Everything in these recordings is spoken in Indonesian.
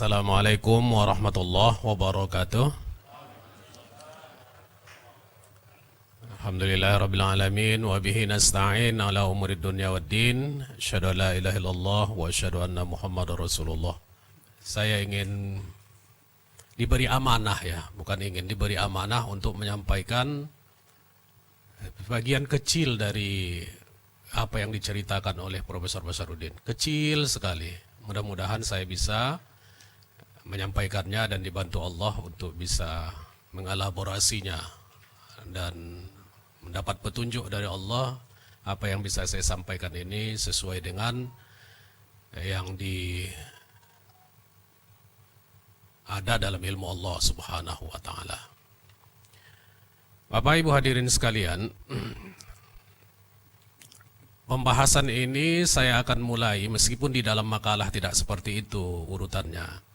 Assalamualaikum warahmatullahi wabarakatuh. Alhamdulillahirabbil alamin wa bihi nasta'in ala umurid dunya waddin. Asyhadu an la ilaha illallah wa asyhadu anna Muhammadar Rasulullah. Saya ingin diberi amanah diberi amanah untuk menyampaikan bagian kecil dari apa yang diceritakan oleh Profesor Basaruddin. Kecil sekali. Mudah-mudahan saya bisa menyampaikannya dan dibantu Allah untuk bisa mengelaborasinya dan mendapat petunjuk dari Allah apa yang bisa saya sampaikan ini sesuai dengan yang ada dalam ilmu Allah Subhanahu wa taala. Bapak Ibu hadirin sekalian, pembahasan ini saya akan mulai meskipun di dalam makalah tidak seperti itu urutannya.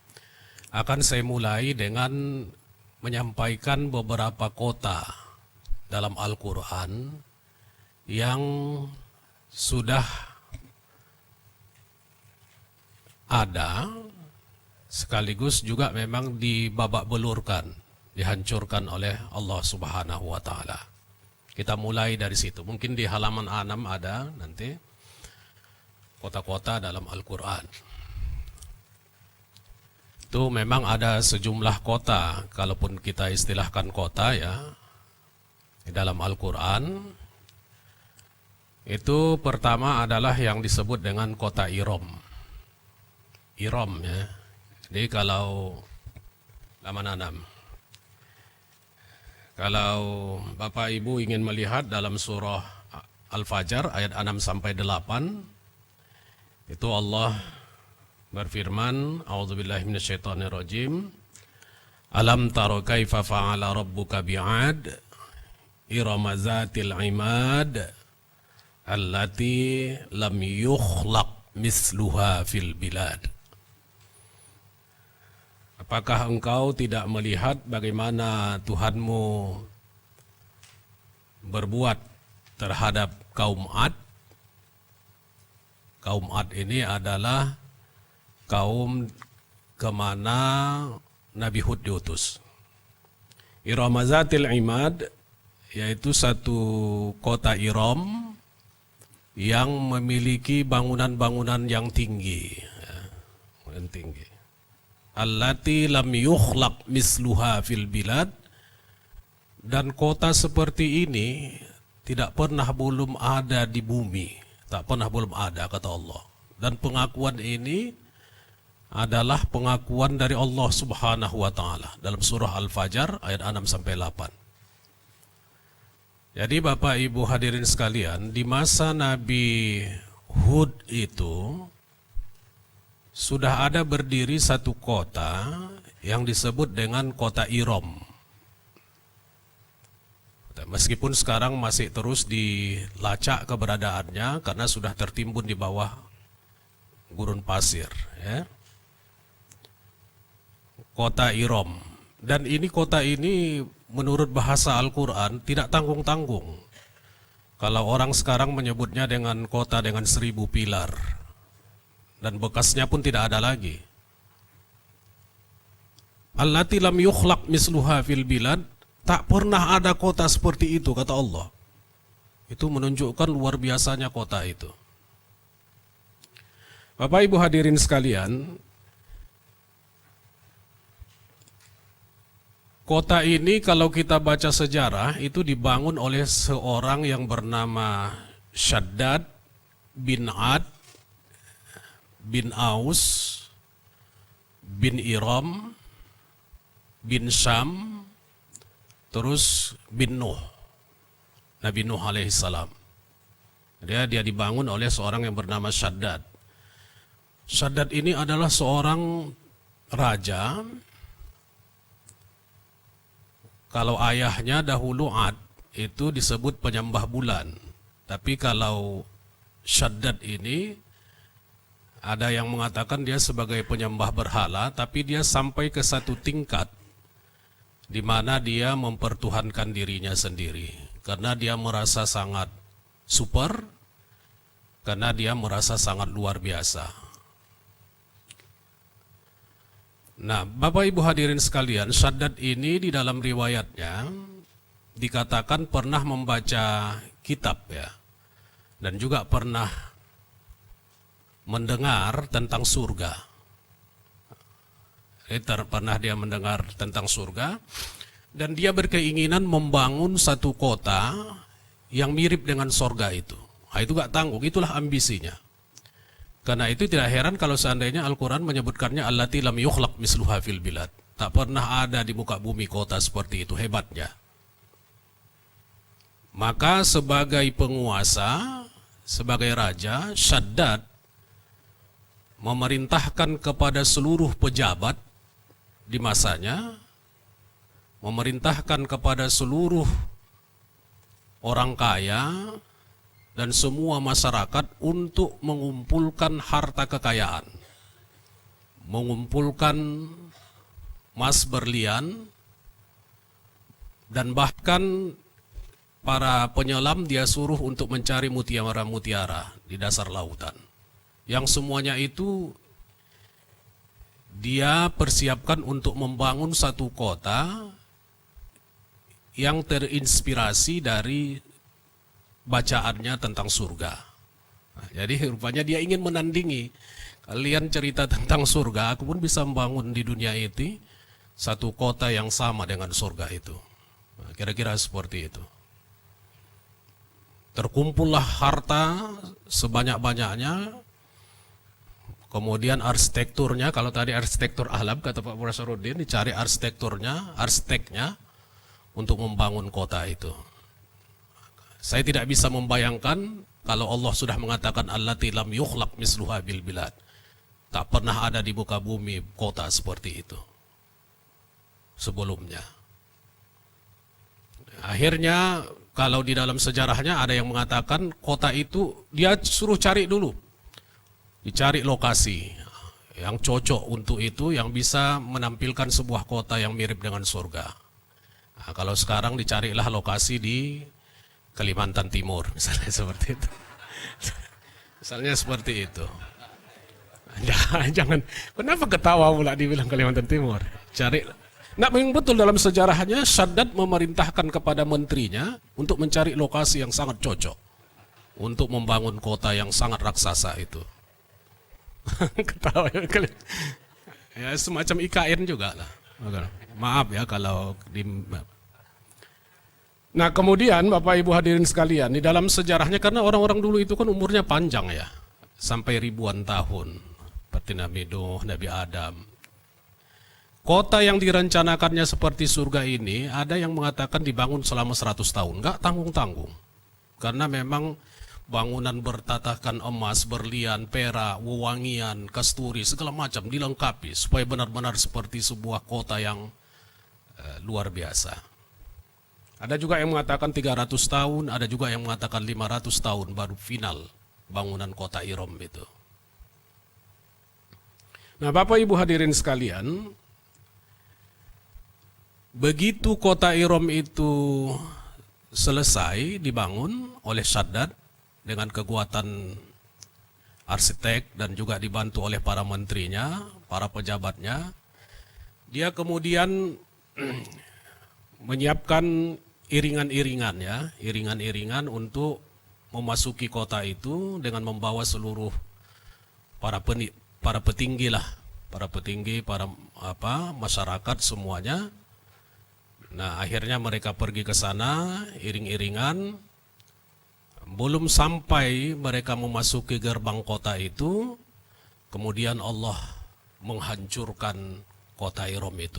Akan saya mulai dengan menyampaikan beberapa kota dalam Al-Quran yang sudah ada sekaligus juga memang dibabak belurkan, dihancurkan oleh Allah Subhanahu wa taala. Kita mulai dari situ. Mungkin di halaman 6 ada nanti kota-kota dalam Al-Quran. Itu memang ada sejumlah kota, kalaupun kita istilahkan kota ya, di dalam Al-Quran. Itu pertama adalah yang disebut dengan kota Iram. Iram ya. Jadi kalau kalau Bapak Ibu ingin melihat dalam surah Al-Fajr ayat 6 sampai 8, itu Allah berfirman, a'udzubillahi minasyaitonirrajim. Alam tara kaifa fa'ala rabbuka bi'ad irama zatil imad allati lam yukhlaq misluha fil bilad. Apakah engkau tidak melihat bagaimana Tuhanmu berbuat terhadap kaum Ad? Kaum Ad ini adalah kaum kemana Nabi Hud diutus. Iramazatil Imad, yaitu satu kota Iram yang memiliki bangunan-bangunan yang tinggi. Allati lam yukhlaq misluha fil bilad, dan kota seperti ini tidak pernah belum ada di bumi, tak pernah belum ada kata Allah. Dan pengakuan ini adalah pengakuan dari Allah Subhanahu wa taala dalam surah Al-Fajr ayat 6 sampai 8. Jadi Bapak Ibu hadirin sekalian, di masa Nabi Hud itu sudah ada berdiri satu kota yang disebut dengan kota Iram. Meskipun sekarang masih terus dilacak keberadaannya karena sudah tertimbun di bawah gurun pasir ya. Kota Iram. Dan ini kota ini menurut bahasa Al-Quran tidak tanggung-tanggung. Kalau orang sekarang menyebutnya dengan kota dengan 1000 pilar. Dan bekasnya pun tidak ada lagi. Allati lam yukhlaq misluha fil bilad, tak pernah ada kota seperti itu kata Allah. Itu menunjukkan luar biasanya kota itu. Bapak Ibu hadirin sekalian, kota ini kalau kita baca sejarah itu dibangun oleh seorang yang bernama Shaddad bin Ad bin Aus bin Iram bin Syam terus bin Nuh, Nabi Nuh alaihissalam. Dia dibangun oleh seorang yang bernama Shaddad. Shaddad ini adalah seorang raja. Kalau ayahnya dahulu Ad itu disebut penyembah bulan. Tapi kalau Shaddad ini ada yang mengatakan dia sebagai penyembah berhala, tapi dia sampai ke satu tingkat di mana dia mempertuhankan dirinya sendiri karena dia merasa sangat super, karena dia merasa sangat luar biasa. Nah, Bapak Ibu hadirin sekalian, Syaddad ini di dalam riwayatnya dikatakan pernah membaca kitab ya, dan juga pernah mendengar tentang surga. Pernah dia mendengar tentang surga, dan dia berkeinginan membangun satu kota yang mirip dengan surga itu. Nah, itu gak tanggung, itulah ambisinya. Karena itu tidak heran kalau seandainya Al-Quran menyebutkannya allati lam yukhlaq misluha fil bilad. Tak pernah ada di muka bumi kota seperti itu, hebatnya. Maka sebagai penguasa, sebagai raja, Syaddad memerintahkan kepada seluruh pejabat di masanya, memerintahkan kepada seluruh orang kaya dan semua masyarakat untuk mengumpulkan harta kekayaan, mengumpulkan emas berlian, dan bahkan para penyelam dia suruh untuk mencari mutiara-mutiara di dasar lautan. Yang semuanya itu dia persiapkan untuk membangun satu kota yang terinspirasi dari bacaannya tentang surga. Nah, jadi rupanya dia ingin menandingi, kalian cerita tentang surga, aku pun bisa membangun di dunia ini satu kota yang sama dengan surga itu. Nah, kira-kira seperti itu. Terkumpullah harta sebanyak-banyaknya, kemudian arsitekturnya, kalau tadi arsitektur alam kata Pak Burhanuddin, dicari arsiteknya untuk membangun kota itu. Saya tidak bisa membayangkan kalau Allah sudah mengatakan allati lam yukhlaq misluha bil bilad. Tak pernah ada di muka bumi kota seperti itu sebelumnya. Akhirnya kalau di dalam sejarahnya ada yang mengatakan kota itu dia suruh cari dulu. Dicari lokasi yang cocok untuk itu, yang bisa menampilkan sebuah kota yang mirip dengan surga. Nah, kalau sekarang dicarilah lokasi di Kalimantan Timur, misalnya seperti itu. Misalnya seperti itu. Jangan, kenapa ketawa pula dibilang Kalimantan Timur? Cari, nah memang betul dalam sejarahnya Syaddad memerintahkan kepada menterinya untuk mencari lokasi yang sangat cocok untuk membangun kota yang sangat raksasa itu. Ketawa ya, semacam IKN juga lah. Maaf ya kalau di. Nah kemudian Bapak Ibu hadirin sekalian, di dalam sejarahnya, karena orang-orang dulu itu kan umurnya panjang ya, sampai ribuan tahun, seperti Nabi Nuh, Nabi Adam. Kota yang direncanakannya seperti surga ini, ada yang mengatakan dibangun selama 100 tahun, nggak tanggung-tanggung. Karena memang bangunan bertatakan emas, berlian, perak, wewangian, kasturi, segala macam dilengkapi, supaya benar-benar seperti sebuah kota yang luar biasa. Ada juga yang mengatakan 300 tahun, ada juga yang mengatakan 500 tahun baru final bangunan kota Iram itu. Nah Bapak Ibu hadirin sekalian, begitu kota Iram itu selesai dibangun oleh Syaddad dengan kekuatan arsitek dan juga dibantu oleh para menterinya, para pejabatnya, dia kemudian menyiapkan iringan-iringan ya, iringan-iringan untuk memasuki kota itu dengan membawa seluruh para petinggi lah, para petinggi, para masyarakat semuanya. Nah, akhirnya mereka pergi ke sana iring-iringan. Belum sampai mereka memasuki gerbang kota itu, kemudian Allah menghancurkan kota Iram itu,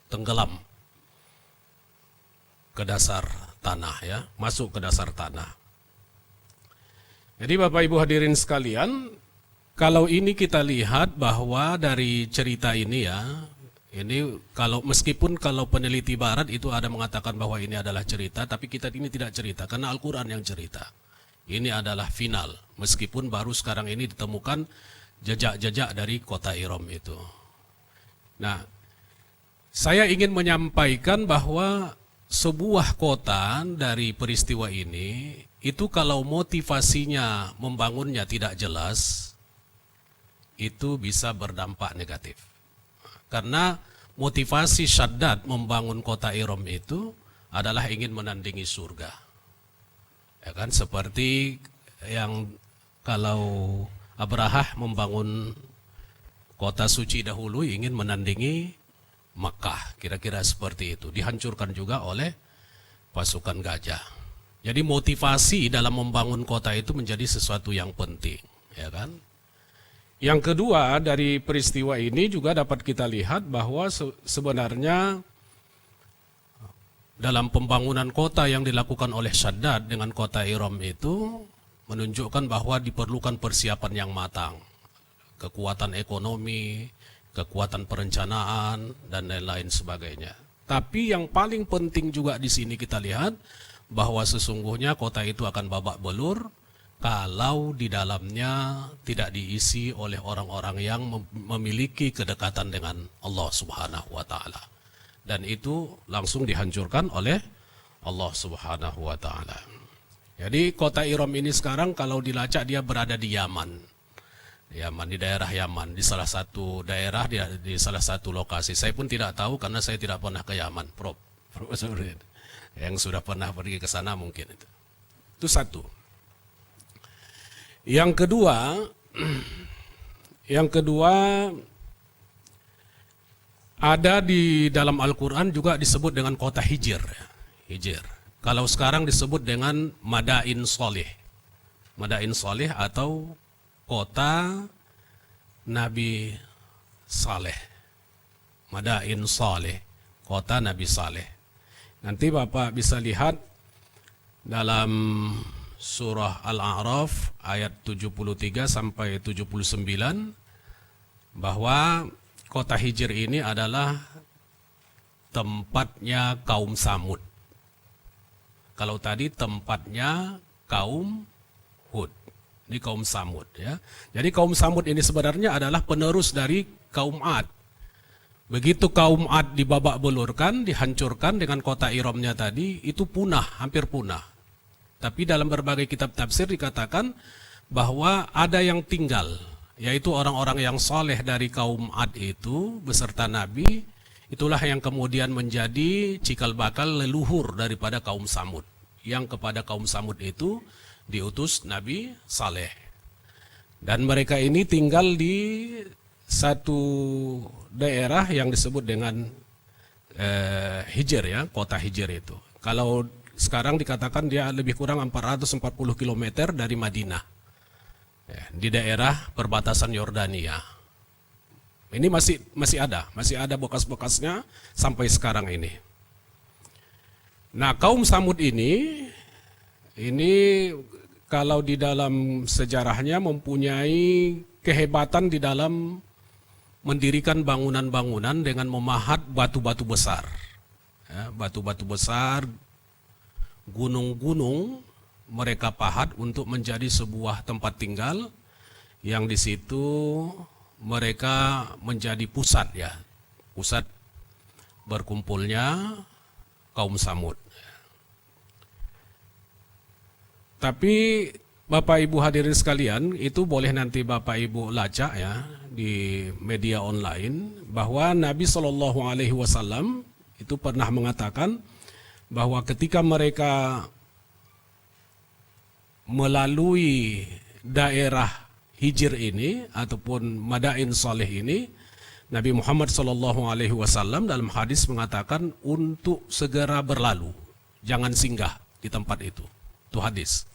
tenggelam ke dasar tanah ya, masuk ke dasar tanah. Jadi Bapak Ibu hadirin sekalian, kalau ini kita lihat bahwa dari cerita ini ya, ini kalau meskipun kalau peneliti barat itu ada mengatakan bahwa ini adalah cerita, tapi kita ini tidak cerita karena Al-Quran yang cerita. Ini adalah final, meskipun baru sekarang ini ditemukan jejak-jejak dari kota Iram itu. Nah, saya ingin menyampaikan bahwa sebuah kota dari peristiwa ini, itu kalau motivasinya membangunnya tidak jelas, itu bisa berdampak negatif. Karena motivasi Syaddad membangun kota Iram itu adalah ingin menandingi surga. Ya kan, seperti yang kalau Abrahah membangun kota suci dahulu ingin menandingi Makkah, kira-kira seperti itu. Dihancurkan juga oleh pasukan gajah. Jadi motivasi dalam membangun kota itu menjadi sesuatu yang penting, ya kan? Yang kedua, dari peristiwa ini juga dapat kita lihat bahwa sebenarnya dalam pembangunan kota yang dilakukan oleh Syaddad dengan kota Iram itu menunjukkan bahwa diperlukan persiapan yang matang. Kekuatan ekonomi, kekuatan perencanaan, dan lain-lain sebagainya. Tapi yang paling penting juga di sini kita lihat bahwa sesungguhnya kota itu akan babak belur kalau di dalamnya tidak diisi oleh orang-orang yang memiliki kedekatan dengan Allah Subhanahu wa taala. Dan itu langsung dihancurkan oleh Allah Subhanahu wa taala. Jadi kota Iram ini sekarang kalau dilacak dia berada di Yaman. Yaman, di daerah Yaman, di salah satu daerah, di salah satu lokasi. Saya pun tidak tahu karena saya tidak pernah ke Yaman, Profesor. Yang sudah pernah pergi ke sana mungkin itu. Itu satu. Yang kedua ada di dalam Al-Quran juga disebut dengan kota Hijr. Kalau sekarang disebut dengan Madain Sholih. Madain Sholih atau kota Nabi Saleh. Madain Saleh, kota Nabi Saleh. Nanti Bapak bisa lihat dalam surah Al-A'raf ayat 73 sampai 79 bahwa kota Hijr ini adalah tempatnya kaum Samud. Kalau tadi tempatnya kaum Hud. Ini kaum Samud, ya. Jadi kaum Samud ini sebenarnya adalah penerus dari kaum Ad. Begitu kaum Ad dibabak belurkan, dihancurkan dengan kota Iramnya tadi, itu punah, hampir punah. Tapi dalam berbagai kitab tafsir dikatakan bahwa ada yang tinggal, yaitu orang-orang yang soleh dari kaum Ad itu beserta Nabi, itulah yang kemudian menjadi cikal bakal leluhur daripada kaum Samud. Yang kepada kaum Samud itu diutus Nabi Saleh. Dan mereka ini tinggal di satu daerah yang disebut dengan Hijr, ya, kota Hijr itu. Kalau sekarang dikatakan dia lebih kurang 440 km dari Madinah, ya, di daerah perbatasan Yordania. Ini masih ada bekas-bekasnya sampai sekarang ini. Nah, kaum Samud ini kalau di dalam sejarahnya mempunyai kehebatan di dalam mendirikan bangunan-bangunan dengan memahat batu-batu besar. Ya, batu-batu besar, gunung-gunung mereka pahat untuk menjadi sebuah tempat tinggal yang di situ mereka menjadi pusat, ya, pusat berkumpulnya kaum Samud. Tapi Bapak Ibu hadirin sekalian, itu boleh nanti Bapak Ibu lacak, ya, di media online bahwa Nabi SAW itu pernah mengatakan bahwa ketika mereka melalui daerah Hijr ini ataupun Madain Saleh ini, Nabi Muhammad SAW dalam hadis mengatakan untuk segera berlalu, jangan singgah di tempat itu. Itu hadis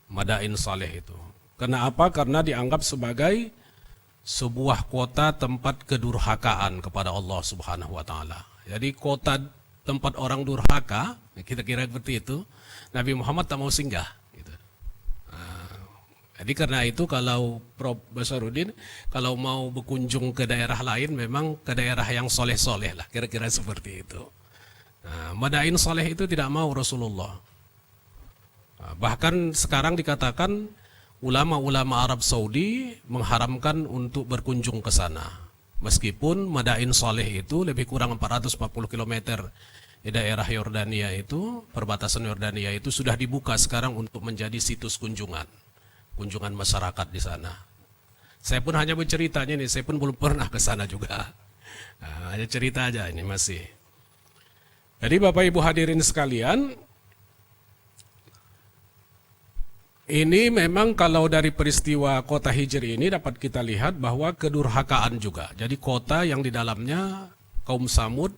Madain Saleh itu. Kenapa? Karena dianggap sebagai sebuah kota tempat kedurhakaan kepada Allah Subhanahu wa taala. Jadi kota tempat orang durhaka, kita kira seperti itu, Nabi Muhammad tak mau singgah gitu. Jadi karena itu kalau Prof. Basaruddin kalau mau berkunjung ke daerah lain memang ke daerah yang soleh-soleh lah, kira-kira seperti itu. Madain Saleh itu tidak mau Rasulullah. Bahkan sekarang dikatakan ulama-ulama Arab Saudi mengharamkan untuk berkunjung ke sana. Meskipun Madain Saleh itu lebih kurang 440 km di daerah Yordania itu, perbatasan Yordania itu sudah dibuka sekarang untuk menjadi situs kunjungan masyarakat di sana. Saya pun hanya berceritanya nih, saya pun belum pernah ke sana juga. Nah, hanya cerita aja ini masih. Jadi Bapak Ibu hadirin sekalian, ini memang kalau dari peristiwa kota Hijr ini dapat kita lihat bahwa kedurhakaan juga. Jadi kota yang di dalamnya kaum Samud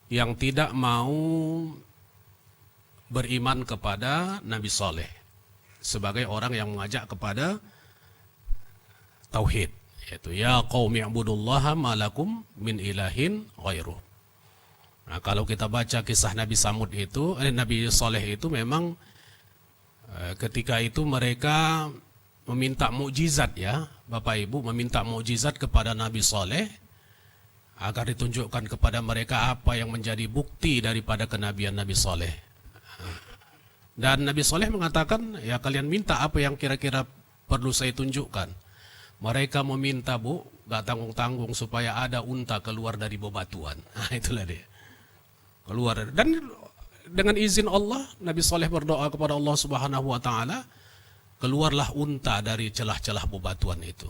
yang tidak mau beriman kepada Nabi Saleh sebagai orang yang mengajak kepada tauhid, yaitu ya qaumi ibudullaha malakum min ilahin ghairuh. Nah, kalau kita baca kisah Nabi Samud itu, Nabi Saleh itu memang ketika itu mereka meminta mukjizat ya, Bapak Ibu meminta mukjizat kepada Nabi Saleh agar ditunjukkan kepada mereka apa yang menjadi bukti daripada kenabian Nabi Saleh. Dan Nabi Saleh mengatakan, ya kalian minta apa yang kira-kira perlu saya tunjukkan. Mereka meminta gak tanggung-tanggung supaya ada unta keluar dari bebatuan. Nah, itulah dia. Keluar. Dan dengan izin Allah, Nabi Saleh berdoa kepada Allah Subhanahu wa taala, keluarlah unta dari celah-celah bebatuan itu.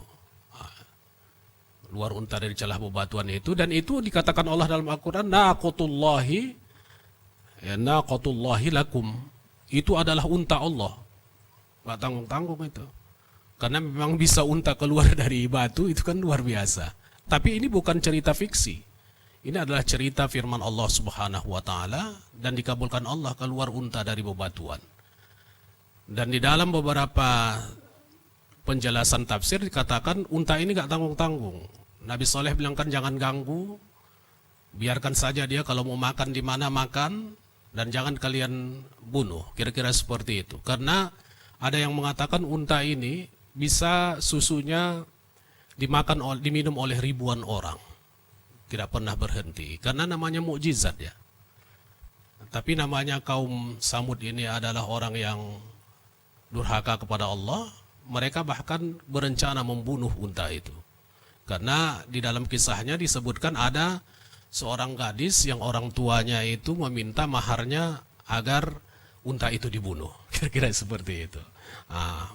Keluar unta dari celah bebatuan itu, dan itu dikatakan Allah dalam Al-Qur'an, naqatullahi ya naqatullahi lakum. Itu adalah unta Allah. Enggak tanggung-tanggung itu. Karena memang bisa unta keluar dari batu itu kan luar biasa. Tapi ini bukan cerita fiksi. Ini adalah cerita firman Allah Subhanahu wa taala dan dikabulkan Allah keluar unta dari bebatuan. Dan di dalam beberapa penjelasan tafsir dikatakan unta ini gak tanggung-tanggung. Nabi Saleh bilang kan jangan ganggu, biarkan saja dia kalau mau makan di mana makan dan jangan kalian bunuh. Kira-kira seperti itu. Karena ada yang mengatakan unta ini bisa susunya diminum oleh ribuan orang. Tidak pernah berhenti karena namanya mukjizat ya. Tapi namanya kaum Samud ini adalah orang yang durhaka kepada Allah. Mereka bahkan berencana membunuh unta itu. Karena di dalam kisahnya disebutkan ada seorang gadis yang orang tuanya itu meminta maharnya agar unta itu dibunuh. Kira-kira seperti itu.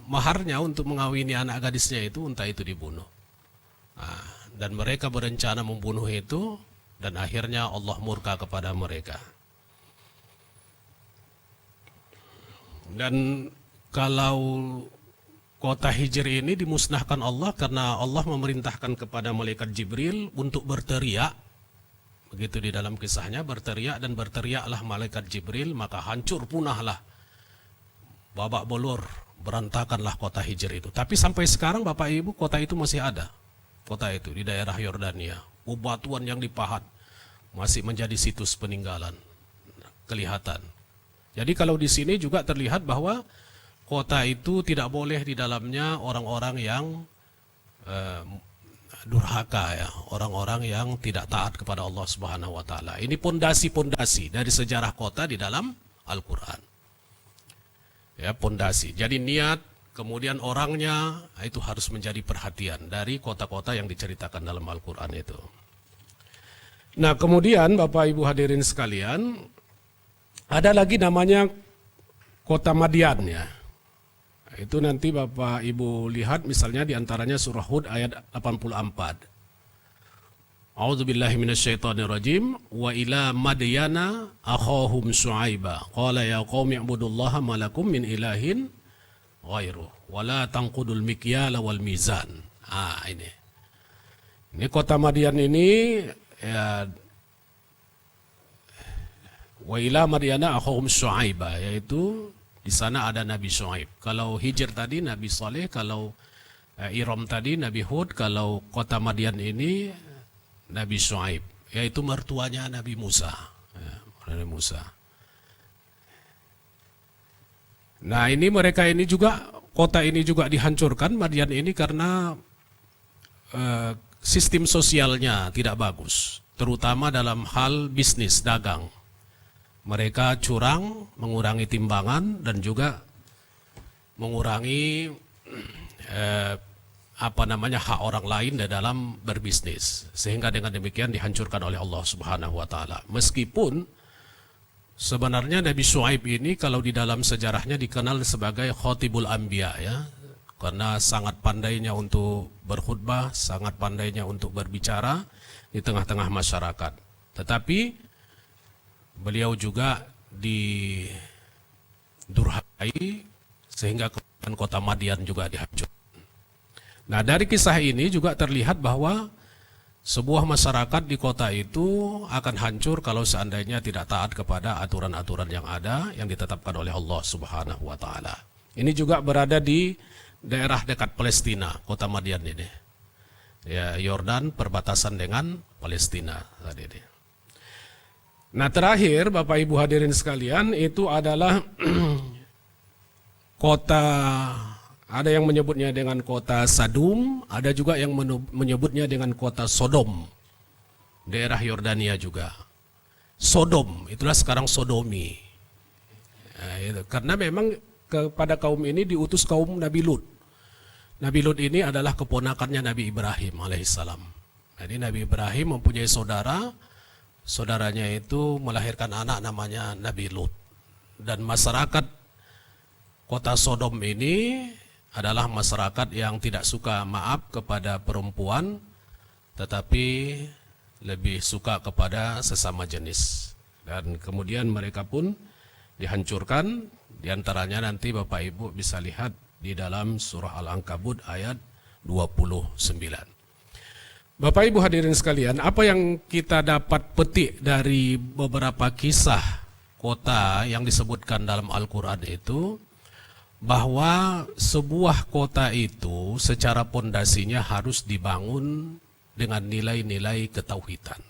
Maharnya untuk mengawini anak gadisnya itu unta itu dibunuh. Dan mereka berencana membunuh itu dan akhirnya Allah murka kepada mereka. Dan kalau kota Hijr ini dimusnahkan Allah karena Allah memerintahkan kepada malaikat Jibril untuk berteriak. Begitu di dalam kisahnya, berteriak dan berteriaklah malaikat Jibril, maka hancur punahlah, babak belur, berantakanlah kota Hijr itu. Tapi sampai sekarang Bapak Ibu kota itu masih ada. Kota itu di daerah Yordania, bebatuan yang dipahat masih menjadi situs peninggalan, kelihatan. Jadi kalau di sini juga terlihat bahwa kota itu tidak boleh di dalamnya orang-orang yang durhaka ya, orang-orang yang tidak taat kepada Allah Subhanahu wa taala. Ini pondasi-pondasi dari sejarah kota di dalam Al-Qur'an. Ya, pondasi. Jadi niat kemudian orangnya itu harus menjadi perhatian dari kota-kota yang diceritakan dalam Al-Quran itu. Nah kemudian Bapak Ibu hadirin sekalian, ada lagi namanya kota Madian ya. Itu nanti Bapak Ibu lihat misalnya diantaranya surah Hud ayat 84. A'udzubillahi minasyaitonirrajim. Wa ila Madyana akhahum Syu'aiba qala ya qaumi ibudullaha malakum min ilahin ghairu wala tangqudul mikyala wal mizan. Ini kota Madian ini ya, wa ila Madyana akhahum Syu'aiba, yaitu di sana ada Nabi Syu'aib. Kalau Hijr tadi Nabi Saleh, kalau Iram tadi Nabi Hud, kalau kota Madian ini Nabi Syu'aib, yaitu mertuanya Nabi Musa. Nabi Musa. Nah ini mereka ini juga, kota ini juga dihancurkan, Madian ini karena sistem sosialnya tidak bagus, terutama dalam hal bisnis dagang. Mereka curang, mengurangi timbangan dan juga mengurangi hak orang lain dalam berbisnis, sehingga dengan demikian dihancurkan oleh Allah Subhanahu wa taala. Meskipun sebenarnya Nabi Syu'aib ini kalau di dalam sejarahnya dikenal sebagai Khatibul Anbiya ya, karena sangat pandainya untuk berkhutbah, sangat pandainya untuk berbicara. di tengah-tengah masyarakat. Tetapi beliau juga didurhakai sehingga kemudian kota Madian juga dihancurkan. Nah, dari kisah ini juga terlihat bahwa sebuah masyarakat di kota itu akan hancur kalau seandainya tidak taat kepada aturan-aturan yang ada yang ditetapkan oleh Allah Subhanahu wa taala. Ini juga berada di daerah dekat Palestina, kota Madian ini. Ya, Yordan perbatasan dengan Palestina tadi ini. Nah, terakhir Bapak Ibu hadirin sekalian, itu adalah kota, ada yang menyebutnya dengan kota Sadum, ada juga yang menyebutnya dengan kota Sodom, daerah Yordania juga. Sodom, itulah sekarang Sodomi. Nah, itu. Karena memang kepada kaum ini diutus kaum Nabi Lut. Nabi Lut ini adalah keponakannya Nabi Ibrahim alaihissalam. Jadi Nabi Ibrahim mempunyai saudara, saudaranya itu melahirkan anak namanya Nabi Lut. Dan masyarakat kota Sodom ini adalah masyarakat yang tidak suka maaf kepada perempuan, tetapi lebih suka kepada sesama jenis. Dan kemudian mereka pun dihancurkan, diantaranya nanti Bapak Ibu bisa lihat di dalam surah Al-Ankabut ayat 29. Bapak Ibu hadirin sekalian, apa yang kita dapat petik dari beberapa kisah kota yang disebutkan dalam Al-Quran itu, bahwa sebuah kota itu secara pondasinya harus dibangun dengan nilai-nilai ketauhidan.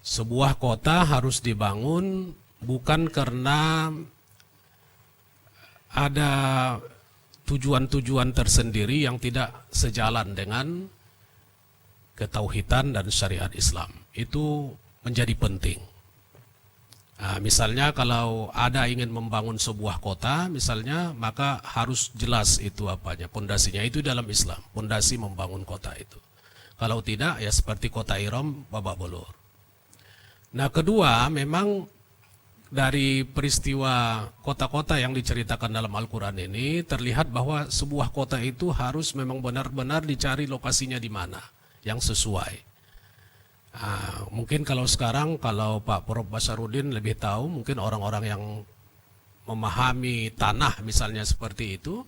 Sebuah kota harus dibangun bukan karena ada tujuan-tujuan tersendiri yang tidak sejalan dengan ketauhidan dan syariat Islam. Itu menjadi penting. Nah, misalnya kalau ada ingin membangun sebuah kota, misalnya, maka harus jelas itu apanya, pondasinya itu dalam Islam, pondasi membangun kota itu. Kalau tidak, ya seperti kota Iram, babak belur. Nah, kedua, memang dari peristiwa kota-kota yang diceritakan dalam Al-Quran ini, terlihat bahwa sebuah kota itu harus memang benar-benar dicari lokasinya di mana, yang sesuai. Nah, mungkin kalau sekarang, kalau Pak Prof. Basarudin lebih tahu, mungkin orang-orang yang memahami tanah misalnya seperti itu,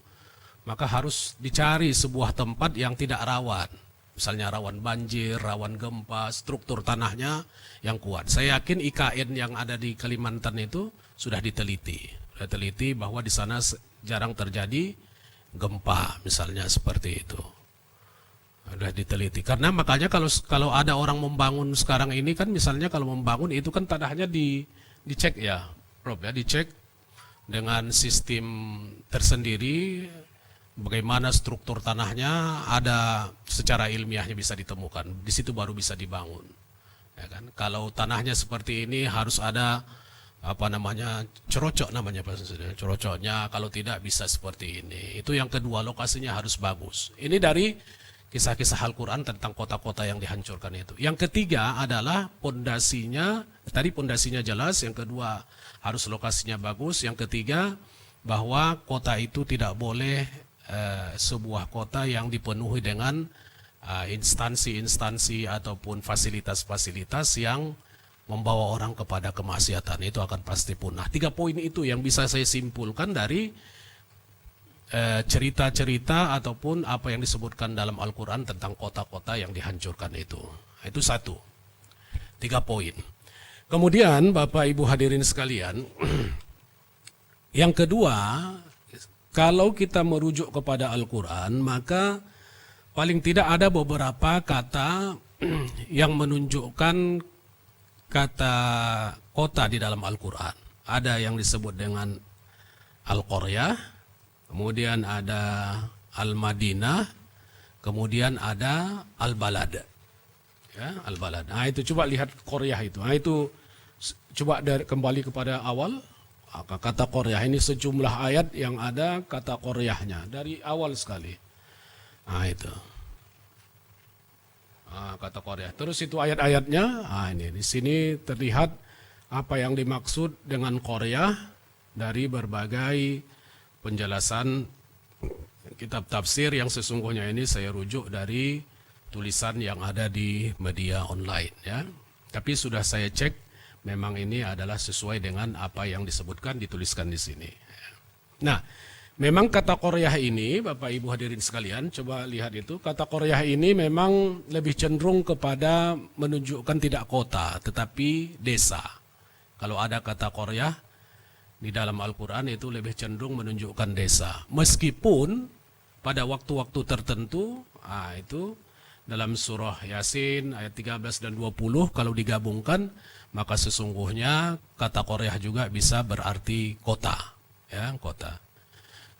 maka harus dicari sebuah tempat yang tidak rawan. Misalnya rawan banjir, rawan gempa, struktur tanahnya yang kuat. Saya yakin IKN yang ada di Kalimantan itu sudah diteliti. Sudah teliti bahwa di sana jarang terjadi gempa, misalnya seperti itu. Sudah diteliti. Karena makanya kalau ada orang membangun sekarang ini kan, misalnya kalau membangun itu kan tanahnya dicek ya, Prof ya, dicek dengan sistem tersendiri, bagaimana struktur tanahnya ada secara ilmiahnya bisa ditemukan. Di situ baru bisa dibangun. Ya kan? Kalau tanahnya seperti ini harus ada apa namanya, cerocok namanya Pak, cerocoknya, kalau tidak bisa seperti ini. Itu yang kedua, lokasinya harus bagus. Ini dari kisah-kisah Al-Quran tentang kota-kota yang dihancurkan itu. Yang ketiga adalah pondasinya, tadi pondasinya jelas, yang kedua harus lokasinya bagus, yang ketiga bahwa kota itu tidak boleh sebuah kota yang dipenuhi dengan instansi-instansi ataupun fasilitas-fasilitas yang membawa orang kepada kemaksiatan, itu akan pasti punah. 3 poin itu yang bisa saya simpulkan dari cerita-cerita ataupun apa yang disebutkan dalam Al-Quran tentang kota-kota yang dihancurkan itu. Itu 1, 3 poin. Kemudian Bapak Ibu hadirin sekalian, yang kedua, kalau kita merujuk kepada Al-Quran, maka paling tidak ada beberapa kata yang menunjukkan kata kota di dalam Al-Quran. Ada yang disebut dengan Al-Qaryah, kemudian ada Al-Madinah, kemudian ada Al-Balad. Ya, Al-Balad. Nah, itu coba lihat Qaryah itu. Nah, itu coba kembali kepada awal. Kata Qaryah ini sejumlah ayat yang ada kata Qaryahnya dari awal sekali. Nah, itu. Kata Qaryah. Terus itu ayat-ayatnya. Nah, ini di sini terlihat apa yang dimaksud dengan Qaryah dari berbagai penjelasan kitab tafsir yang sesungguhnya ini saya rujuk dari tulisan yang ada di media online ya. Tapi sudah saya cek, memang ini adalah sesuai dengan apa yang disebutkan, dituliskan di sini. Nah, memang kata qaryah ini, Bapak Ibu hadirin sekalian, coba lihat itu, kata qaryah ini memang lebih cenderung kepada menunjukkan tidak kota, tetapi desa. Kalau ada kata qaryah di dalam Al-Quran itu lebih cenderung menunjukkan desa. Meskipun pada waktu-waktu tertentu, itu dalam surah Yasin ayat 13 dan 20, kalau digabungkan, maka sesungguhnya kata qaryah juga bisa berarti kota. Ya, kota.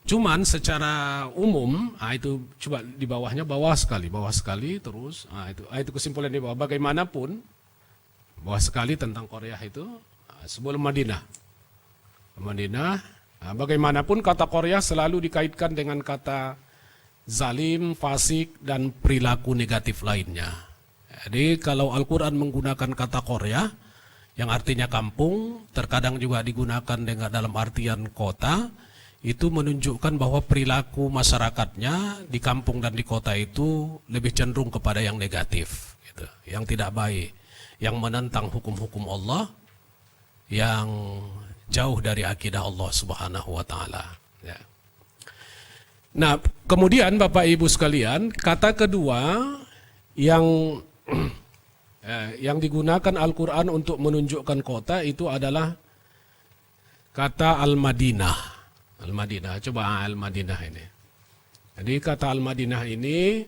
Cuman secara umum, itu coba di bawahnya bawah sekali terus, itu kesimpulan di bawah. Bagaimanapun, bawah sekali tentang qaryah itu sebelum Madinah. Bagaimanapun kata qaryah selalu dikaitkan dengan kata zalim, fasik, dan perilaku negatif lainnya. Jadi kalau Al-Quran menggunakan kata qaryah, yang artinya kampung, terkadang juga digunakan dengan dalam artian kota, itu menunjukkan bahwa perilaku masyarakatnya di kampung dan di kota itu lebih cenderung kepada yang negatif, gitu, yang tidak baik, yang menentang hukum-hukum Allah, yang jauh dari akidah Allah Subhanahu wa Ta'ala. Ya. Nah, kemudian Bapak Ibu sekalian, kata kedua yang digunakan Al-Quran untuk menunjukkan kota itu adalah kata Al-Madinah. Al-Madinah, coba Al-Madinah ini. Jadi kata Al-Madinah ini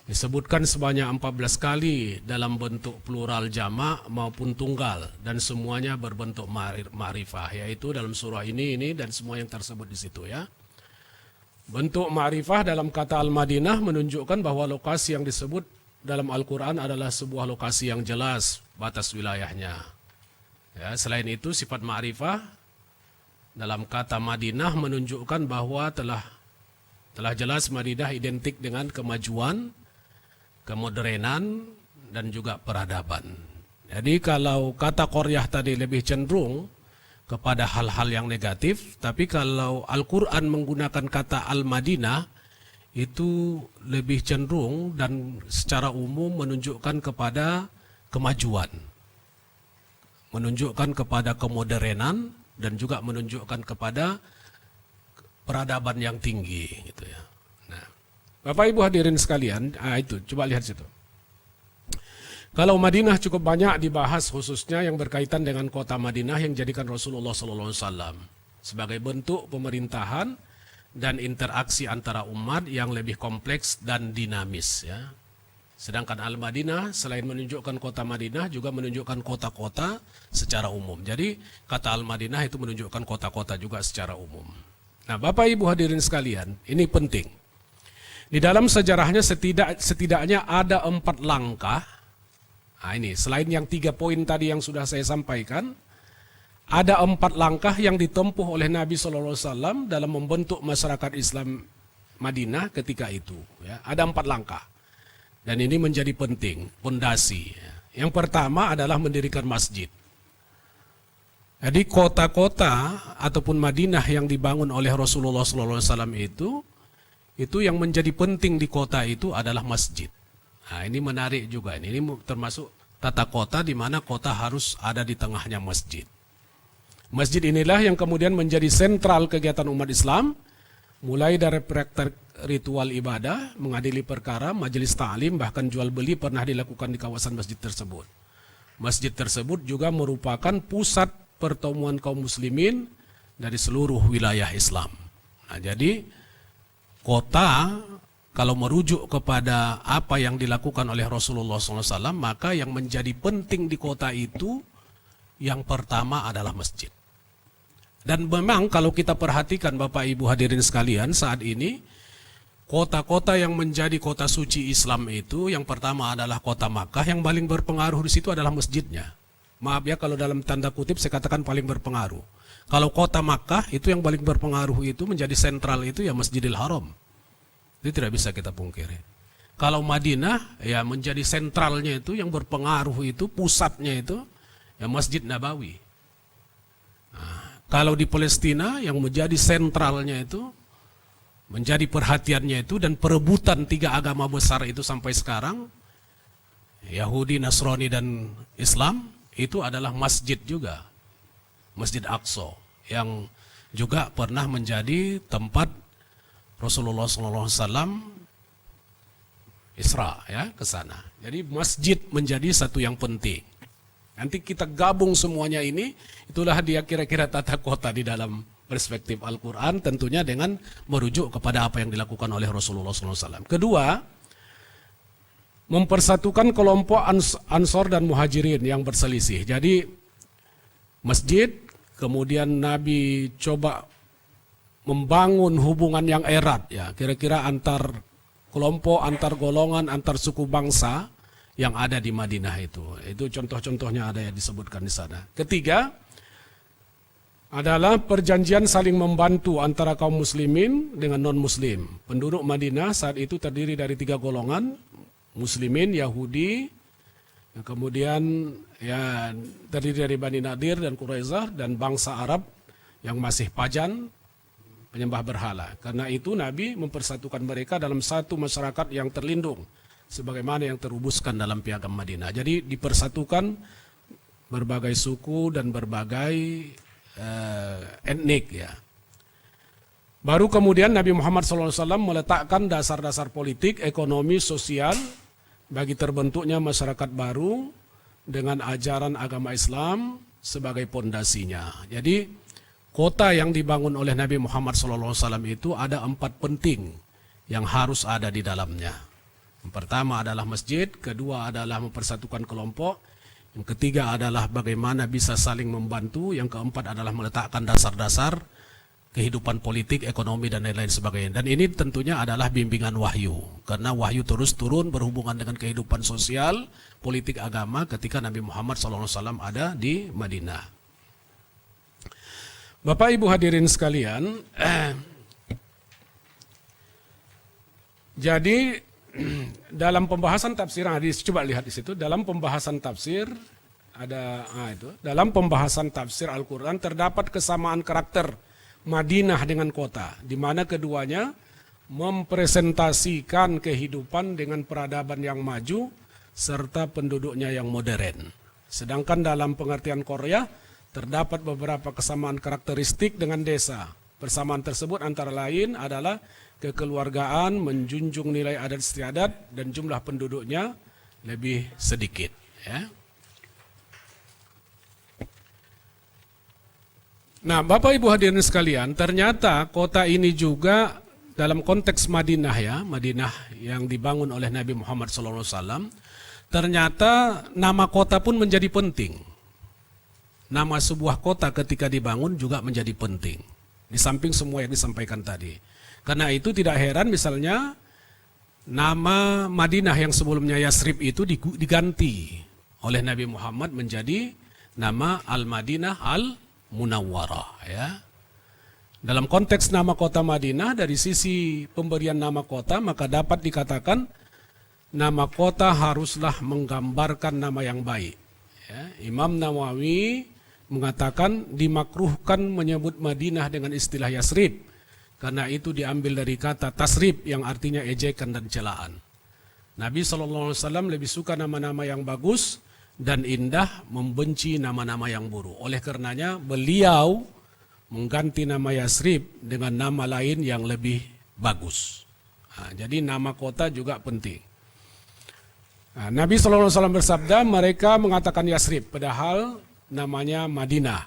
disebutkan sebanyak 14 kali dalam bentuk plural jamak maupun tunggal, dan semuanya berbentuk ma'rifah, yaitu dalam surah ini dan semua yang tersebut di situ ya. Bentuk ma'rifah dalam kata Al-Madinah menunjukkan bahwa lokasi yang disebut dalam Al-Quran adalah sebuah lokasi yang jelas batas wilayahnya. Ya, selain itu sifat ma'rifah dalam kata Madinah menunjukkan bahwa telah jelas Madinah identik dengan kemajuan, kemodernan, dan juga peradaban. Jadi kalau kata qaryah tadi lebih cenderung kepada hal-hal yang negatif, tapi kalau Al-Quran menggunakan kata Al-Madinah itu lebih cenderung dan secara umum menunjukkan kepada kemajuan, menunjukkan kepada kemodernan, dan juga menunjukkan kepada peradaban yang tinggi, gitu ya. Nah, Bapak Ibu hadirin sekalian, itu coba lihat situ. Kalau Madinah cukup banyak dibahas, khususnya yang berkaitan dengan kota Madinah yang jadikan Rasulullah SAW sebagai bentuk pemerintahan dan interaksi antara umat yang lebih kompleks dan dinamis ya. Sedangkan Al-Madinah selain menunjukkan kota Madinah juga menunjukkan kota-kota secara umum. Jadi kata Al-Madinah itu menunjukkan kota-kota juga secara umum. Nah, Bapak Ibu hadirin sekalian, ini penting. Di dalam sejarahnya setidaknya ada 4 langkah. Nah, ini selain yang 3 poin tadi yang sudah saya sampaikan, ada 4 langkah yang ditempuh oleh Nabi SAW dalam membentuk masyarakat Islam Madinah ketika itu. Ya. Ada 4 langkah. Dan ini menjadi penting, pondasi. Yang pertama adalah mendirikan masjid. Jadi kota-kota ataupun Madinah yang dibangun oleh Rasulullah SAW itu yang menjadi penting di kota itu adalah masjid. Nah, ini menarik juga. Ini termasuk tata kota di mana kota harus ada di tengahnya masjid. Masjid inilah yang kemudian menjadi sentral kegiatan umat Islam, mulai dari praktek ritual ibadah, mengadili perkara, majelis ta'lim, bahkan jual beli pernah dilakukan di kawasan masjid tersebut. Masjid tersebut juga merupakan pusat pertemuan kaum muslimin dari seluruh wilayah Islam. Nah, jadi kota kalau merujuk kepada apa yang dilakukan oleh Rasulullah SAW, maka yang menjadi penting di kota itu yang pertama adalah masjid. Dan memang kalau kita perhatikan Bapak Ibu hadirin sekalian, saat ini kota-kota yang menjadi kota suci Islam itu yang pertama adalah kota Makkah, yang paling berpengaruh di situ adalah masjidnya. Maaf ya kalau dalam tanda kutip saya katakan paling berpengaruh. Kalau kota Makkah itu yang paling berpengaruh itu menjadi sentral itu ya Masjidil Haram. Itu tidak bisa kita pungkiri. Kalau Madinah ya menjadi sentralnya itu yang berpengaruh itu, pusatnya itu ya Masjid Nabawi. Nah, kalau di Palestina yang menjadi sentralnya itu menjadi perhatiannya itu dan perebutan tiga agama besar itu sampai sekarang, Yahudi, Nasrani, dan Islam, itu adalah masjid juga, Masjid Aqsa, yang juga pernah menjadi tempat Rasulullah SAW Isra ya ke sana. Jadi masjid menjadi satu yang penting. Nanti kita gabung semuanya ini, itulah dia kira-kira tata kota di dalam perspektif Al-Quran, tentunya dengan merujuk kepada apa yang dilakukan oleh Rasulullah SAW. Kedua, mempersatukan kelompok Ansor dan Muhajirin yang berselisih. Jadi masjid, kemudian Nabi coba membangun hubungan yang erat, ya kira-kira antar kelompok, antar golongan, antar suku bangsa yang ada di Madinah itu. Itu contoh-contohnya ada yang disebutkan di sana. Ketiga adalah perjanjian saling membantu antara kaum muslimin dengan non-muslim. Penduduk Madinah saat itu terdiri dari 3 golongan, muslimin, Yahudi, kemudian ya terdiri dari Bani Nadir dan Quraisyah, dan bangsa Arab yang masih pajan, penyembah berhala. Karena itu Nabi mempersatukan mereka dalam satu masyarakat yang terlindung, sebagaimana yang terubuskan dalam Piagam Madinah. Jadi dipersatukan berbagai suku dan berbagai etnik ya. Baru kemudian Nabi Muhammad SAW meletakkan dasar-dasar politik, ekonomi, sosial bagi terbentuknya masyarakat baru dengan ajaran agama Islam sebagai pondasinya. Jadi kota yang dibangun oleh Nabi Muhammad SAW itu ada 4 penting yang harus ada di dalamnya. Yang pertama adalah masjid, kedua adalah mempersatukan kelompok, yang ketiga adalah bagaimana bisa saling membantu, yang keempat adalah meletakkan dasar-dasar kehidupan politik, ekonomi, dan lain-lain sebagainya. Dan ini tentunya adalah bimbingan wahyu, karena wahyu terus turun berhubungan dengan kehidupan sosial, politik, agama ketika Nabi Muhammad SAW ada di Madinah. Bapak Ibu hadirin sekalian, jadi dalam pembahasan tafsir hadis, coba lihat di situ, dalam pembahasan tafsir ada dalam pembahasan tafsir Al-Qur'an terdapat kesamaan karakter Madinah dengan kota, di mana keduanya mempresentasikan kehidupan dengan peradaban yang maju serta penduduknya yang modern. Sedangkan dalam pengertian Korea terdapat beberapa kesamaan karakteristik dengan desa. Persamaan tersebut antara lain adalah kekeluargaan, menjunjung nilai adat istiadat, dan jumlah penduduknya lebih sedikit. Ya. Nah, Bapak Ibu hadirin sekalian, ternyata kota ini juga dalam konteks Madinah ya, Madinah yang dibangun oleh Nabi Muhammad SAW, ternyata nama kota pun menjadi penting. Nama sebuah kota ketika dibangun juga menjadi penting, di samping semua yang disampaikan tadi. Karena itu tidak heran misalnya nama Madinah yang sebelumnya Yasrib itu diganti oleh Nabi Muhammad menjadi nama Al-Madinah Al-Munawwarah ya. Dalam konteks nama kota Madinah, dari sisi pemberian nama kota, maka dapat dikatakan nama kota haruslah menggambarkan nama yang baik ya. Imam Nawawi mengatakan dimakruhkan menyebut Madinah dengan istilah Yasrib, karena itu diambil dari kata tasrib yang artinya ejekan dan celaan. Nabi SAW lebih suka nama-nama yang bagus dan indah, membenci nama-nama yang buruk. Oleh karenanya beliau mengganti nama Yasrib dengan nama lain yang lebih bagus. Nah, jadi nama kota juga penting. Nah, Nabi SAW bersabda, mereka mengatakan Yasrib, padahal namanya Madinah.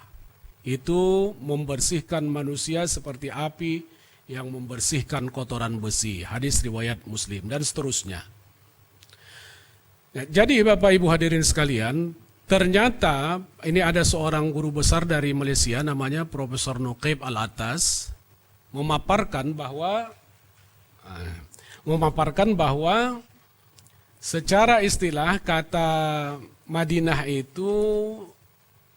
Itu membersihkan manusia seperti api yang membersihkan kotoran besi. Hadis riwayat Muslim dan seterusnya. Nah, jadi Bapak Ibu hadirin sekalian, ternyata ini ada seorang guru besar dari Malaysia namanya Profesor Nuqaib Al-Atas memaparkan bahwa secara istilah kata Madinah itu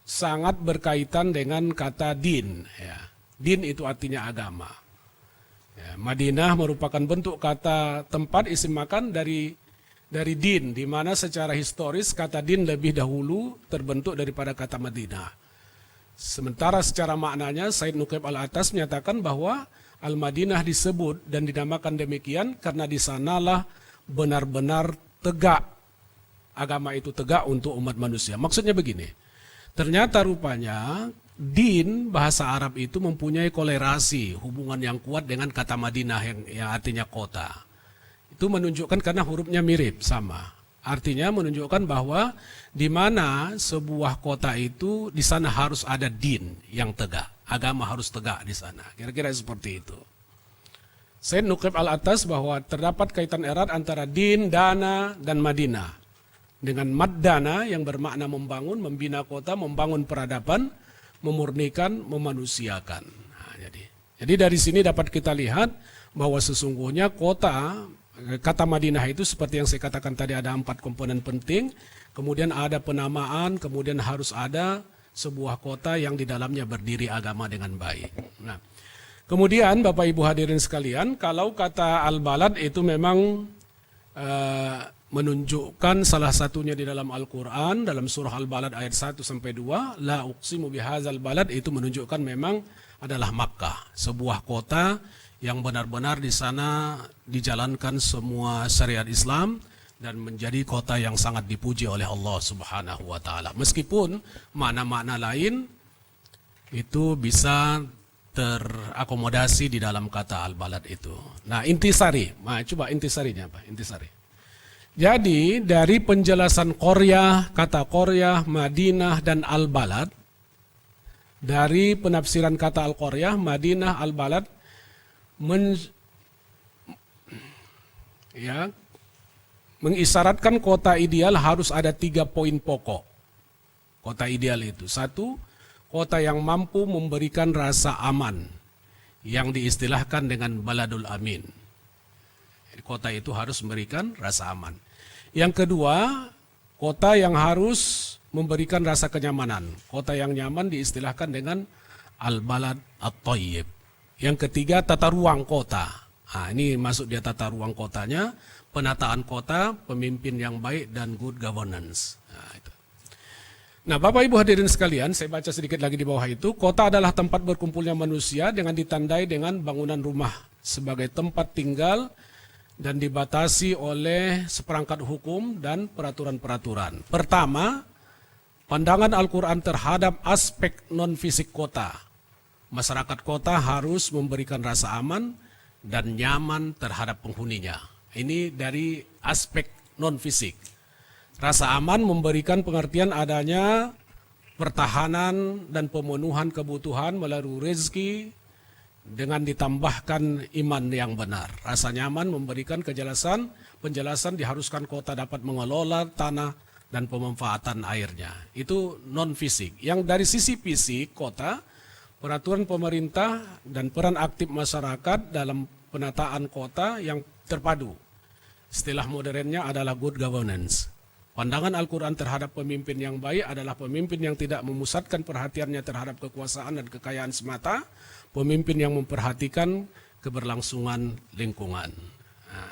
sangat berkaitan dengan kata din ya. Din itu artinya agama. Ya, Madinah merupakan bentuk kata tempat isim makan dari din, di mana secara historis kata din lebih dahulu terbentuk daripada kata Madinah. Sementara secara maknanya Said Nuqaib Al-Atas menyatakan bahwa Al-Madinah disebut dan dinamakan demikian karena di sanalah benar-benar tegak, agama itu tegak untuk umat manusia. Maksudnya begini, ternyata rupanya din bahasa Arab itu mempunyai kolerasi, hubungan yang kuat dengan kata Madinah yang artinya kota. Itu menunjukkan karena hurufnya mirip, sama. Artinya menunjukkan bahwa di mana sebuah kota itu, di sana harus ada din yang tegak. Agama harus tegak di sana. Kira-kira seperti itu. Saya nukib al-atas bahwa terdapat kaitan erat antara din, dana, dan Madinah. Dengan mad-dana yang bermakna membangun, membina kota, membangun peradaban, memurnikan, memanusiakan. Nah, jadi dari sini dapat kita lihat bahwa sesungguhnya kata Madinah itu seperti yang saya katakan tadi ada 4 komponen penting. Kemudian ada penamaan, kemudian harus ada sebuah kota yang di dalamnya berdiri agama dengan baik. Nah, kemudian Bapak Ibu hadirin sekalian, kalau kata al-balad itu memang menunjukkan salah satunya di dalam Al-Quran, dalam surah Al-Balad ayat 1 sampai 2, la uqsimu bihadzal balad, itu menunjukkan memang adalah Makkah, sebuah kota yang benar-benar di sana dijalankan semua syariat Islam dan menjadi kota yang sangat dipuji oleh Allah Subhanahu wa taala. Meskipun makna-makna lain itu bisa terakomodasi di dalam kata al-balad itu. Nah, intisari. Nah, coba intisarinya apa? Intisari. Jadi, dari penjelasan Qaryah, kata Qaryah, Madinah dan al-balad, dari penafsiran kata al-Qaryah, Madinah, al-balad mengisyaratkan kota ideal harus ada 3 poin pokok. Kota ideal itu, 1, kota yang mampu memberikan rasa aman, yang diistilahkan dengan baladul amin. Kota itu harus memberikan rasa aman. Yang kedua, kota yang harus memberikan rasa kenyamanan. Kota yang nyaman diistilahkan dengan al-balad at-thayyib. Yang ketiga, tata ruang kota. Nah, ini masuk dia tata ruang kotanya, penataan kota, pemimpin yang baik, dan good governance. Nah, Bapak Ibu hadirin sekalian, saya baca sedikit lagi di bawah itu. Kota adalah tempat berkumpulnya manusia dengan ditandai dengan bangunan rumah sebagai tempat tinggal dan dibatasi oleh seperangkat hukum dan peraturan-peraturan. Pertama, pandangan Al-Quran terhadap aspek non-fisik kota. Masyarakat kota harus memberikan rasa aman dan nyaman terhadap penghuninya. Ini dari aspek non-fisik. Rasa aman memberikan pengertian adanya pertahanan dan pemenuhan kebutuhan melalui rezeki dengan ditambahkan iman yang benar. Rasa nyaman memberikan penjelasan diharuskan kota dapat mengelola tanah dan pemanfaatan airnya. Itu non-fisik. Yang dari sisi fisik kota, peraturan pemerintah dan peran aktif masyarakat dalam penataan kota yang terpadu. Istilah modernnya adalah good governance. Pandangan Al-Quran terhadap pemimpin yang baik adalah pemimpin yang tidak memusatkan perhatiannya terhadap kekuasaan dan kekayaan semata, pemimpin yang memperhatikan keberlangsungan lingkungan.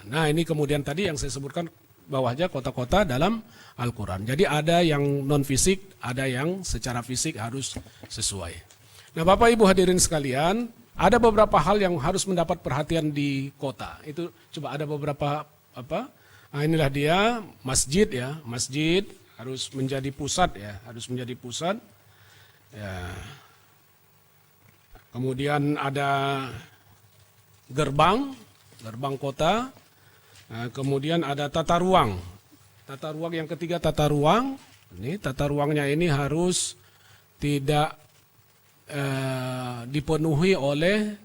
Nah, ini kemudian tadi yang saya sebutkan bawahnya kota-kota dalam Al-Quran. Jadi ada yang non-fisik, ada yang secara fisik harus sesuai. Nah, Bapak Ibu hadirin sekalian, ada beberapa hal yang harus mendapat perhatian di kota. Itu coba ada beberapa apa? Nah, inilah dia masjid ya, masjid harus menjadi pusat ya, harus menjadi pusat. Ya. Kemudian ada gerbang kota. Nah, kemudian ada tata ruang. Tata ruang yang ketiga tata ruang. Ini tata ruangnya ini harus tidak dipenuhi oleh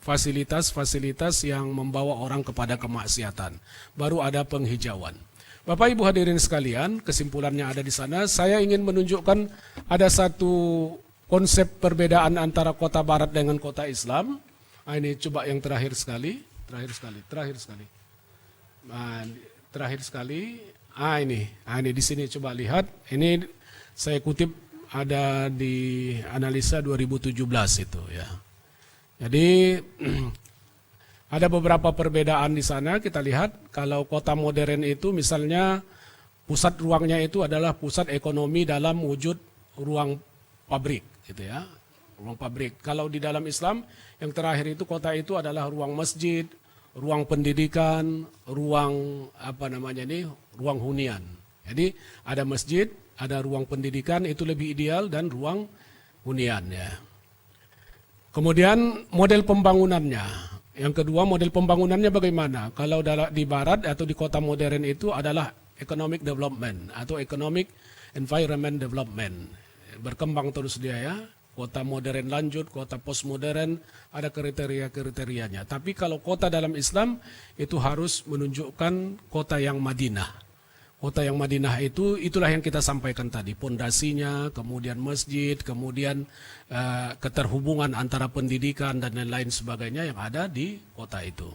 fasilitas-fasilitas yang membawa orang kepada kemaksiatan. Baru ada penghijauan. Bapak Ibu hadirin sekalian, kesimpulannya ada di sana. Saya ingin menunjukkan ada satu konsep perbedaan antara kota barat dengan kota Islam. Nah, ini coba yang terakhir sekali. Ini di sini coba lihat. Ini saya kutip ada di analisa 2017 itu ya. Jadi ada beberapa perbedaan di sana. Kita lihat kalau kota modern itu misalnya pusat ruangnya itu adalah pusat ekonomi dalam wujud ruang pabrik gitu ya. ruang pabrik. Kalau di dalam Islam, yang terakhir itu kota itu adalah ruang masjid, ruang pendidikan, ruang ruang hunian. Jadi ada masjid, ada ruang pendidikan, itu lebih ideal, dan ruang hunian ya. Kemudian model pembangunannya. Yang kedua, model pembangunannya bagaimana? Kalau di barat atau di kota modern itu adalah economic development atau economic environment development. Berkembang terus dia ya. Kota modern lanjut, kota postmodern, ada kriteria-kriterianya. Tapi kalau kota dalam Islam itu harus menunjukkan kota yang Madinah. Kota yang Madinah itulah yang kita sampaikan tadi. Pondasinya, kemudian masjid, kemudian keterhubungan antara pendidikan dan lain-lain sebagainya yang ada di kota itu.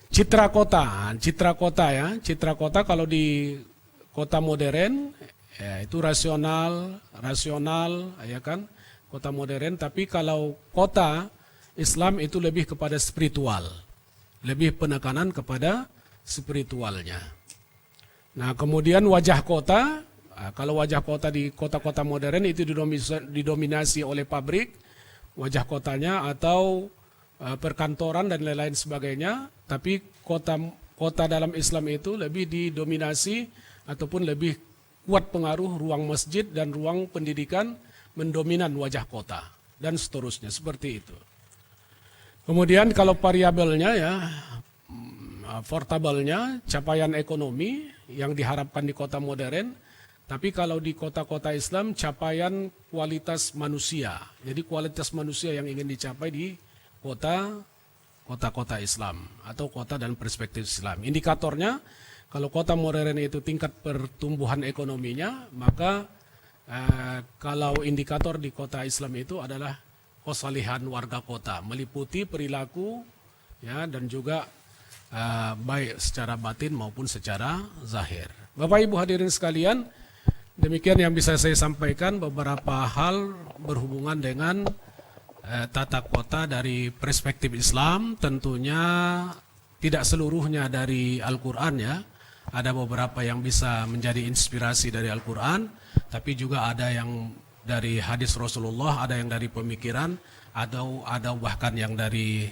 Citra kota kalau di kota modern ya, itu rasional ya kan, kota modern. Tapi kalau kota Islam itu lebih kepada spiritual, lebih penekanan kepada spiritualnya. Nah kemudian wajah kota, kalau wajah kota di kota-kota modern itu didominasi oleh pabrik, wajah kotanya, atau perkantoran dan lain-lain sebagainya. Tapi kota dalam Islam itu lebih didominasi ataupun lebih kuat pengaruh ruang masjid dan ruang pendidikan mendominan wajah kota dan seterusnya, seperti itu. Kemudian kalau variabelnya ya, portable-nya capaian ekonomi yang diharapkan di kota modern, tapi kalau di kota-kota Islam capaian kualitas manusia. Jadi kualitas manusia yang ingin dicapai di kota-kota Islam atau kota dan perspektif Islam. Indikatornya, kalau kota modern itu tingkat pertumbuhan ekonominya, maka kalau indikator di kota Islam itu adalah kesalihan warga kota, meliputi perilaku ya, dan juga baik secara batin maupun secara zahir. Bapak Ibu hadirin sekalian, demikian yang bisa saya sampaikan, beberapa hal berhubungan dengan tata kota dari perspektif Islam. Tentunya tidak seluruhnya dari Al-Quran ya. Ada beberapa yang bisa menjadi inspirasi dari Al-Quran, tapi juga ada yang dari hadis Rasulullah, ada yang dari pemikiran, ada bahkan yang dari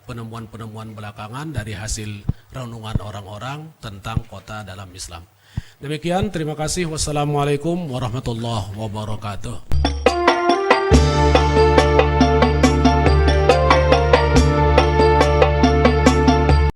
penemuan-penemuan belakangan dari hasil renungan orang-orang tentang kota dalam Islam. Demikian, terima kasih. Wassalamualaikum warahmatullahi wabarakatuh.